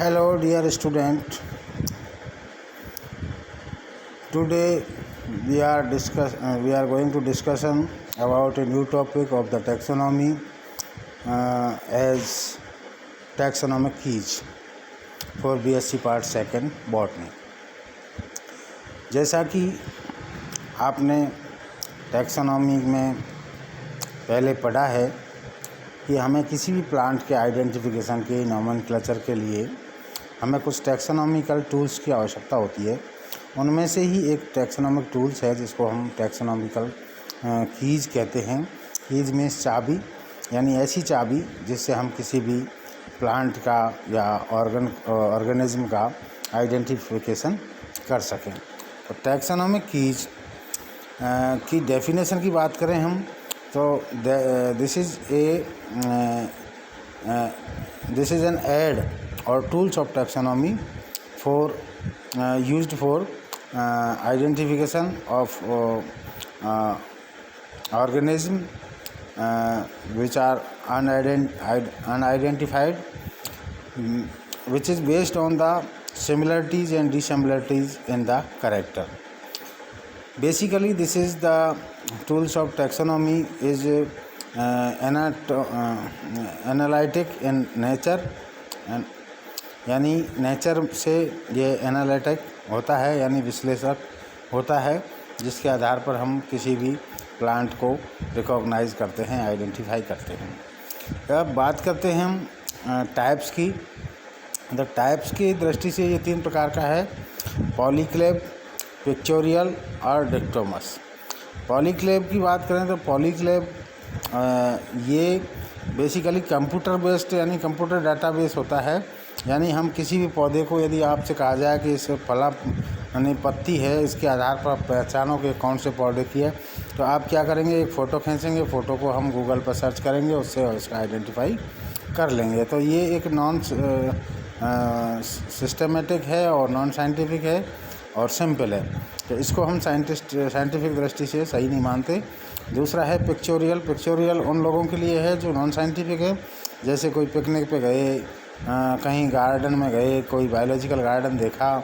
Hello dear student, today we are going to discussion about a new topic of the taxonomy as taxonomic keys for BSc Part 2 Botany। जैसा कि आपने taxonomy में पहले पढ़ा है कि हमें किसी भी प्लांट के आइडेंटिफिकेशन के नोमेनक्लेचर के लिए हमें कुछ टैक्सोनॉमिकल टूल्स की आवश्यकता होती है। उनमें से ही एक टैक्सोनॉमिक टूल्स है जिसको हम टैक्सोनॉमिकल कीज कहते हैं। कीज मीन्स चाबी, यानी ऐसी चाबी जिससे हम किसी भी प्लांट का या ऑर्गेनिज्म का आइडेंटिफिकेशन कर सकें। तो टैक्सोनॉमिक कीज की डेफिनेशन की बात करें हम तो this is an add or tools of taxonomy for used for identification of organism which are unidentified, which is based on the similarities and dissimilarities in the character. Basically this is the tools of taxonomy is analytic in nature and यानी nature से ये analytic होता है, यानी विश्लेषक होता है, जिसके आधार पर हम किसी भी प्लांट को रिकॉग्नाइज करते हैं, आइडेंटिफाई करते हैं। अब बात करते हैं हम टाइप्स की। द टाइप्स की दृष्टि से ये 3 प्रकार का है: पॉलीक्लेब, पिक्चोरियल और डिक्टोमस। पॉलीक्लेब की बात करें तो पॉलीक्लेब ये बेसिकली कंप्यूटर बेस्ड यानी कंप्यूटर डाटाबेस होता है। यानी हम किसी भी पौधे को यदि आपसे कहा जाए कि इस फला यानी पत्ती है, इसके आधार पर आप पहचानो कि कौन से पौधे की है, तो आप क्या करेंगे, एक फ़ोटो खींचेंगे, फ़ोटो को हम गूगल पर सर्च करेंगे, उससे उसका आइडेंटिफाई कर लेंगे। तो ये एक नॉन सिस्टमेटिक है और नॉन साइंटिफिक है और सिंपल है, तो इसको हम साइंटिफिक दृष्टि से सही नहीं मानते। दूसरा है पिक्चोरियल। पिक्चोरियल उन लोगों के लिए है जो नॉन साइंटिफिक है, जैसे कोई पिकनिक पे गए, कहीं गार्डन में गए, कोई बायोलॉजिकल गार्डन देखा,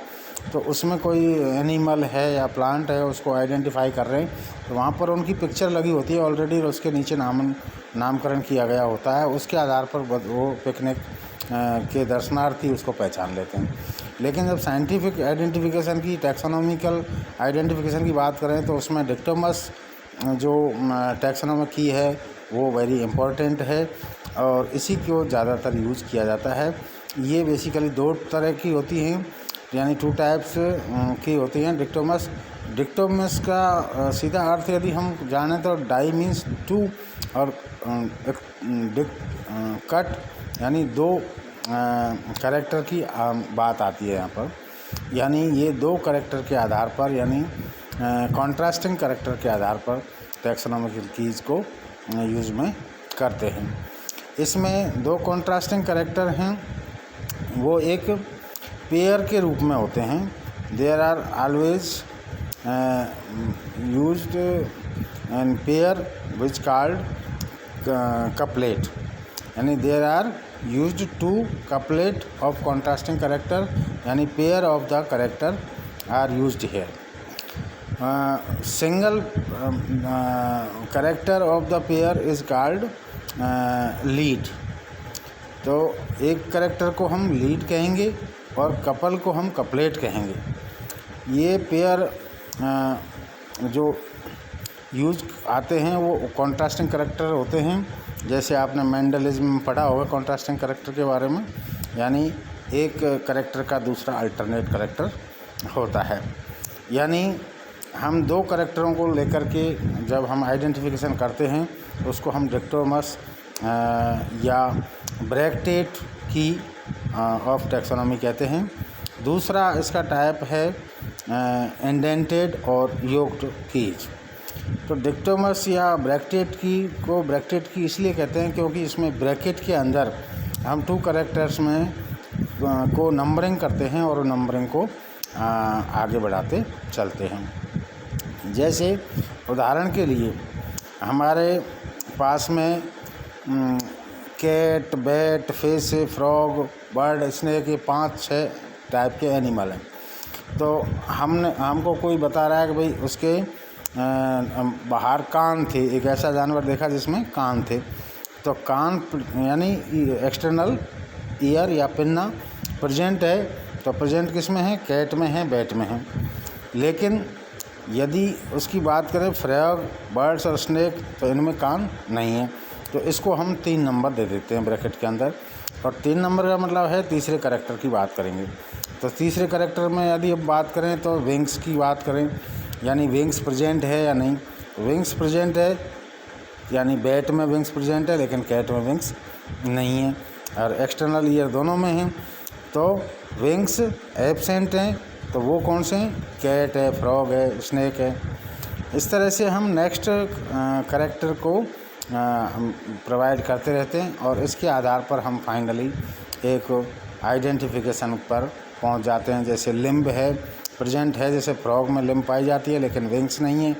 तो उसमें कोई एनिमल है या प्लांट है, उसको आइडेंटिफाई कर रहे हैं, तो वहाँ पर उनकी पिक्चर लगी होती है ऑलरेडी और उसके नीचे नामकरण किया गया होता है। उसके आधार पर वो पिकनिक के दर्शनार्थी उसको पहचान लेते हैं। लेकिन जब साइंटिफिक आइडेंटिफिकेशन की, टैक्सोनॉमिकल आइडेंटिफिकेशन की बात करें तो उसमें डिक्टोमस जो टैक्सोनॉमिक की है वो वेरी इम्पोर्टेंट है और इसी को ज़्यादातर यूज़ किया जाता है। ये बेसिकली 2 तरह की होती हैं, यानी 2 टाइप्स की होती हैं। डिक्टोमस का सीधा अर्थ यदि हम जानें तो डाई मीन्स 2 और कट यानी 2 कैरेक्टर की बात आती है यहाँ पर। यानी ये 2 कैरेक्टर के आधार पर, यानी कॉन्ट्रास्टिंग कैरेक्टर के आधार पर टैक्सोनॉमिकल कीज को यूज़ में करते हैं। इसमें 2 कॉन्ट्रास्टिंग कैरेक्टर हैं, वो एक पेयर के रूप में होते हैं। There are always used in pair which called couplet, यानी there are used 2 couplet of contrasting character, यानी pair of the character are used here. Single character of the pair is called lead. तो एक character को हम lead कहेंगे और couple को हम कपलेट कहेंगे। ये पेयर जो यूज आते हैं वो कॉन्ट्रास्टिंग कैरेक्टर होते हैं। जैसे आपने मेंडलिज्म में पढ़ा होगा कॉन्ट्रास्टिंग कैरेक्टर के बारे में, यानी एक कैरेक्टर का दूसरा अल्टरनेट कैरेक्टर होता है। यानी हम 2 कैरेक्टरों को लेकर के जब हम आइडेंटिफिकेशन करते हैं तो उसको हम डिक्टोमस या ब्रैकेटेड की ऑफ टैक्सोनॉमी कहते हैं। दूसरा इसका टाइप है इंडेंटेड और योक्ड कीज। तो डिक्टोमस या ब्रैकेटेड की को ब्रैकेटेड की इसलिए कहते हैं क्योंकि इसमें ब्रैकेट के अंदर हम 2 कैरेक्टर्स में को नंबरिंग करते हैं और नंबरिंग को आगे बढ़ाते चलते हैं। जैसे उदाहरण के लिए हमारे पास में cat, bat, fish, frog, bird, snake, ये 5-6 टाइप के एनिमल हैं। तो हमको कोई बता रहा है कि भाई उसके बाहर कान थे, एक ऐसा जानवर देखा जिसमें कान थे। तो कान यानी एक्सटर्नल ईयर या पिन्ना प्रेजेंट है। तो प्रेजेंट किस में है? कैट में है, बैट में है। लेकिन यदि उसकी बात करें फ्रॉग, बर्ड्स और स्नेक, तो इनमें कान नहीं है। तो इसको हम 3 नंबर दे देते हैं ब्रैकेट के अंदर। और 3 नंबर का मतलब है तीसरे कैरेक्टर की बात करेंगे। तो तीसरे कैरेक्टर में यदि अब बात करें तो विंग्स की बात करें, यानी विंग्स प्रेजेंट है या नहीं। विंग्स प्रेजेंट है, यानी बैट में विंग्स प्रेजेंट है लेकिन कैट में विंग्स नहीं है, और एक्सटर्नल ईयर दोनों में हैं। तो विंग्स एब्सेंट हैं, तो वो कौन से हैं? कैट है, फ्रॉग है, स्नेक है। इस तरह से हम नेक्स्ट कैरेक्टर को प्रोवाइड करते रहते हैं और इसके आधार पर हम फाइनली एक आइडेंटिफिकेशन पर पहुंच जाते हैं। जैसे लिम्ब है, प्रेजेंट है, जैसे फ्रॉग में लिम्ब पाई जाती है लेकिन विंग्स नहीं है,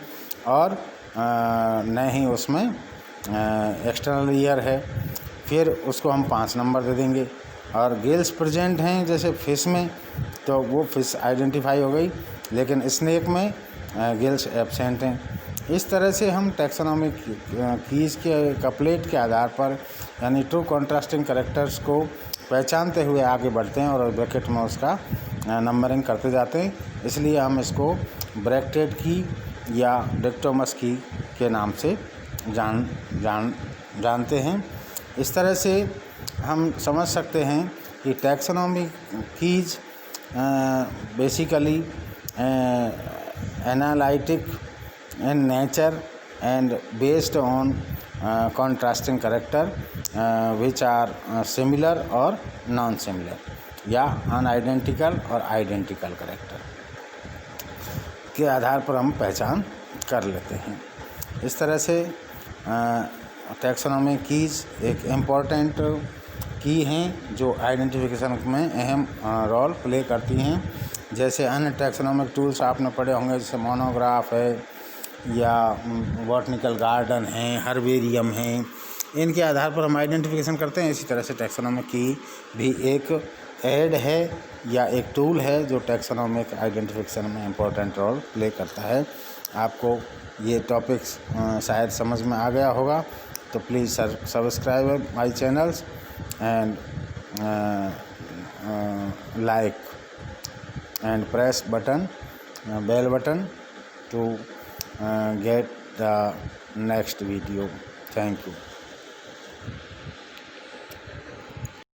और न ही उसमें एक्सटर्नल ईयर है। फिर उसको हम 5 नंबर दे देंगे। और गिल्स प्रेजेंट हैं जैसे फिश में, तो वो फिश आइडेंटिफाई हो गई, लेकिन स्नेक में गिल्स एब्सेंट हैं। इस तरह से हम टैक्सोनॉमिक कीज़ के कपलेट के आधार पर, यानी ट्रू कॉन्ट्रास्टिंग कैरेक्टर्स को पहचानते हुए आगे बढ़ते हैं और ब्रैकेट में उसका नंबरिंग करते जाते हैं। इसलिए हम इसको ब्रैकेट की या डिक्टोमस की के नाम से जानते हैं। इस तरह से हम समझ सकते हैं कि taxonomic keys basically analytic in nature and based on contrasting character which are similar और नॉन सिमिलर, या अनआइडेंटिकल और आइडेंटिकल कैरेक्टर के आधार पर हम पहचान कर लेते हैं। इस तरह से टैक्सोनॉमिक कीज़ एक इम्पॉर्टेंट की हैं जो आइडेंटिफिकेशन में अहम रोल प्ले करती हैं। जैसे अन्य टैक्सोनॉमिक टूल्स आपने पढ़े होंगे, जैसे मोनोग्राफ है या बॉटनिकल गार्डन हैं, हर्बेरियम हैं, इनके आधार पर हम आइडेंटिफिकेशन करते हैं। इसी तरह से टैक्सोनॉमिक की भी एक एड है या एक टूल है जो टैक्सोनॉमिक आइडेंटिफिकेशन में इम्पोर्टेंट रोल प्ले करता है। आपको ये टॉपिक्स शायद समझ में आ गया होगा, तो please subscribe my channels and like and press bell button to get the next video. Thank you.